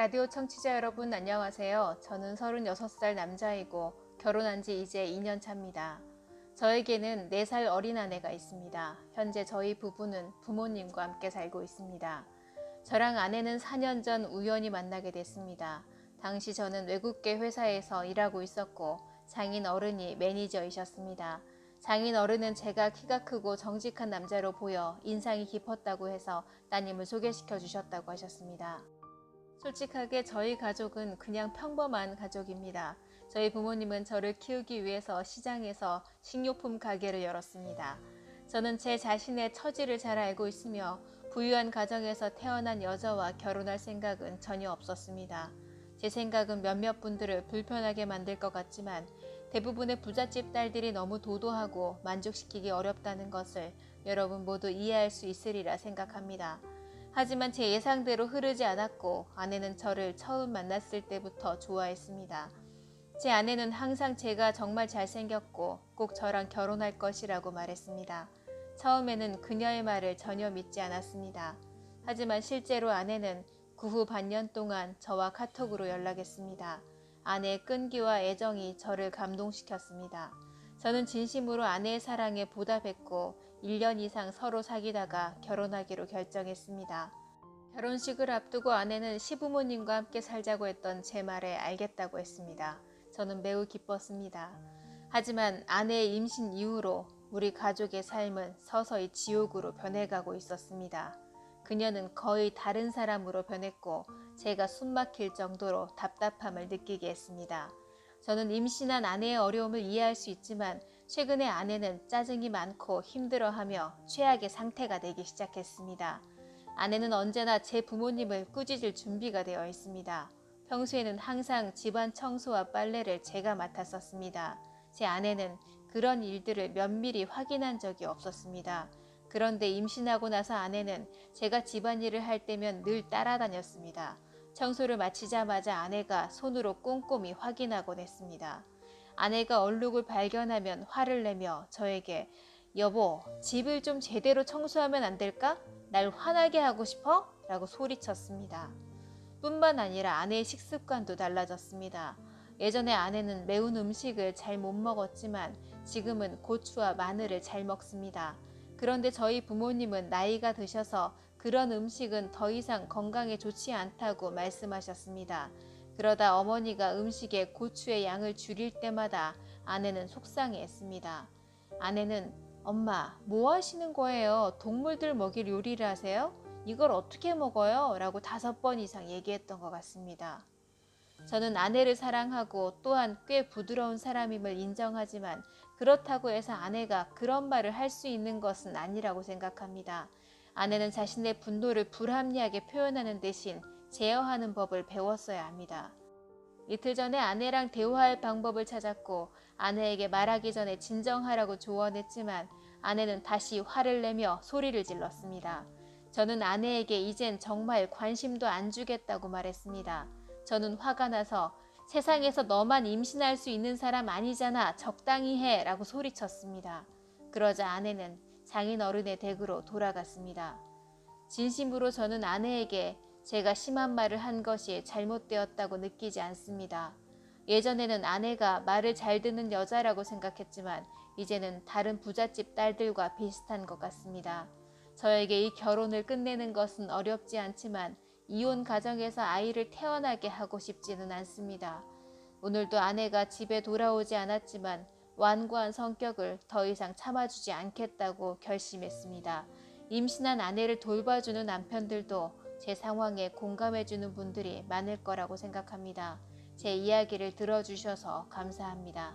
라디오 청취자 여러분 안녕하세요. 저는 36살 남자이고 결혼한 지 이제 2년 차입니다. 저에게는 4살 어린 아내가 있습니다. 현재 저희 부부는 부모님과 함께 살고 있습니다. 저랑 아내는 4년 전 우연히 만나게 됐습니다. 당시 저는 외국계 회사에서 일하고 있었고 장인 어른이 매니저이셨습니다. 장인 어른은 제가 키가 크고 정직한 남자로 보여 인상이 깊었다고 해서 따님을 소개시켜 주셨다고 하셨습니다. 솔직하게 저희 가족은 그냥 평범한 가족입니다. 저희 부모님은 저를 키우기 위해서 시장에서 식료품 가게를 열었습니다. 저는 제 자신의 처지를 잘 알고 있으며 부유한 가정에서 태어난 여자와 결혼할 생각은 전혀 없었습니다. 제 생각은 몇몇 분들을 불편하게 만들 것 같지만 대부분의 부잣집 딸들이 너무 도도하고 만족시키기 어렵다는 것을 여러분 모두 이해할 수 있으리라 생각합니다. 하지만 제 예상대로 흐르지 않았고 아내는 저를 처음 만났을 때부터 좋아했습니다. 제 아내는 항상 제가 정말 잘생겼고 꼭 저랑 결혼할 것이라고 말했습니다. 처음에는 그녀의 말을 전혀 믿지 않았습니다. 하지만 실제로 아내는 그 후 반년 동안 저와 카톡으로 연락했습니다. 아내의 끈기와 애정이 저를 감동시켰습니다. 저는 진심으로 아내의 사랑에 보답했고 1년 이상 서로 사귀다가 결혼하기로 결정했습니다. 결혼식을 앞두고 아내는 시부모님과 함께 살자고 했던 제 말에 알겠다고 했습니다. 저는 매우 기뻤습니다. 하지만 아내의 임신 이후로 우리 가족의 삶은 서서히 지옥으로 변해가고 있었습니다. 그녀는 거의 다른 사람으로 변했고 제가 숨막힐 정도로 답답함을 느끼게 했습니다. 저는 임신한 아내의 어려움을 이해할 수 있지만 최근에 아내는 짜증이 많고 힘들어하며 최악의 상태가 되기 시작했습니다. 아내는 언제나 제 부모님을 꾸짖을 준비가 되어 있습니다. 평소에는 항상 집안 청소와 빨래를 제가 맡았었습니다. 제 아내는 그런 일들을 면밀히 확인한 적이 없었습니다. 그런데 임신하고 나서 아내는 제가 집안일을 할 때면 늘 따라다녔습니다. 청소를 마치자마자 아내가 손으로 꼼꼼히 확인하곤 했습니다. 아내가 얼룩을 발견하면 화를 내며 저에게 여보, 집을 좀 제대로 청소하면 안 될까? 날 화나게 하고 싶어? 라고 소리쳤습니다. 뿐만 아니라 아내의 식습관도 달라졌습니다. 예전에 아내는 매운 음식을 잘 못 먹었지만 지금은 고추와 마늘을 잘 먹습니다. 그런데 저희 부모님은 나이가 드셔서 그런 음식은 더 이상 건강에 좋지 않다고 말씀하셨습니다. 그러다 어머니가 음식에 고추의 양을 줄일 때마다 아내는 속상해했습니다. 아내는 엄마, 뭐 하시는 거예요? 동물들 먹일 요리를 하세요? 이걸 어떻게 먹어요? 라고 5번 이상 얘기했던 것 같습니다. 저는 아내를 사랑하고 또한 꽤 부드러운 사람임을 인정하지만 그렇다고 해서 아내가 그런 말을 할 수 있는 것은 아니라고 생각합니다. 아내는 자신의 분노를 불합리하게 표현하는 대신 제어하는 법을 배웠어야 합니다. 이틀 전에 아내랑 대화할 방법을 찾았고 아내에게 말하기 전에 진정하라고 조언했지만 아내는 다시 화를 내며 소리를 질렀습니다. 저는 아내에게 이젠 정말 관심도 안 주겠다고 말했습니다. 저는 화가 나서 세상에서 너만 임신할 수 있는 사람 아니잖아. 적당히 해 라고 소리쳤습니다. 그러자 아내는 장인어른의 댁으로 돌아갔습니다. 진심으로 저는 아내에게 제가 심한 말을 한 것이 잘못되었다고 느끼지 않습니다. 예전에는 아내가 말을 잘 듣는 여자라고 생각했지만 이제는 다른 부잣집 딸들과 비슷한 것 같습니다. 저에게 이 결혼을 끝내는 것은 어렵지 않지만 이혼 가정에서 아이를 태어나게 하고 싶지는 않습니다. 오늘도 아내가 집에 돌아오지 않았지만 완고한 성격을 더 이상 참아주지 않겠다고 결심했습니다. 임신한 아내를 돌봐주는 남편들도 제 상황에 공감해주는 분들이 많을 거라고 생각합니다. 제 이야기를 들어주셔서 감사합니다.